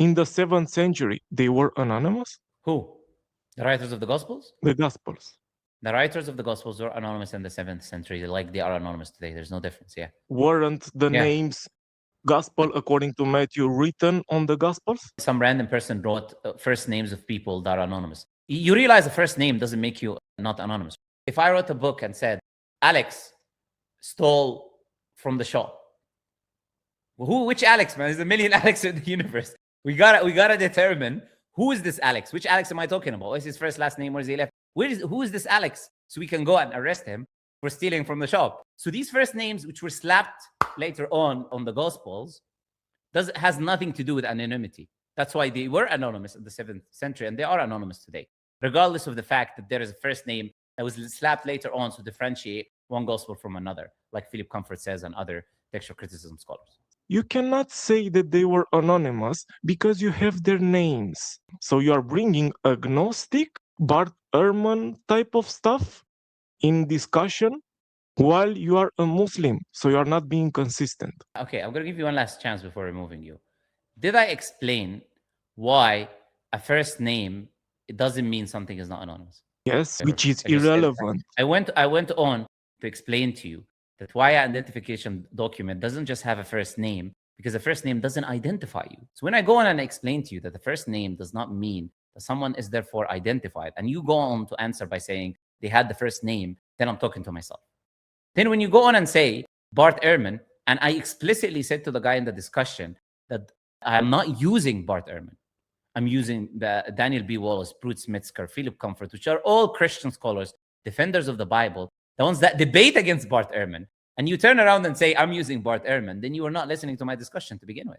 in the 7th century, they were anonymous? Who? The writers of the Gospels? The Gospels. The writers of the Gospels were anonymous in the 7th century, like they are anonymous today. There's no difference. Yeah. Weren't the Yeah. names Gospel according to Matthew written on the Gospels? Some random person wrote first names of people that are anonymous. You realize the first name doesn't make you not anonymous. If I wrote a book and said, Alex stole from the shop, which Alex, man? There's a million Alex in the universe. We gotta determine who is this Alex? Which Alex am I talking about? What is his first, last name? Where is he left? Who is this Alex? So we can go and arrest him for stealing from the shop. So these first names, which were slapped later on the Gospels, has nothing to do with anonymity. That's why they were anonymous in the 7th century, and they are anonymous today, regardless of the fact that there is a first name that was slapped later on to differentiate one gospel from another, like Philip Comfort says and other textual criticism scholars. You cannot say that they were anonymous because you have their names. So you are bringing agnostic, Bart Ehrman type of stuff in discussion while you are a Muslim. So you are not being consistent. Okay, I'm going to give you one last chance before removing you. Did I explain why a first name, it doesn't mean something is not anonymous? Yes, which is irrelevant. I went on to explain to you that why an identification document doesn't just have a first name, because the first name doesn't identify you. So when I go on and explain to you that the first name does not mean that someone is therefore identified, and you go on to answer by saying they had the first name, then I'm talking to myself. Then when you go on and say Bart Ehrman, and I explicitly said to the guy in the discussion that I'm not using Bart Ehrman. I'm using the Daniel B. Wallace, Bruce Metzger, Philip Comfort, which are all Christian scholars, defenders of the Bible, the ones that debate against Bart Ehrman. And you turn around and say, I'm using Bart Ehrman, then you are not listening to my discussion to begin with.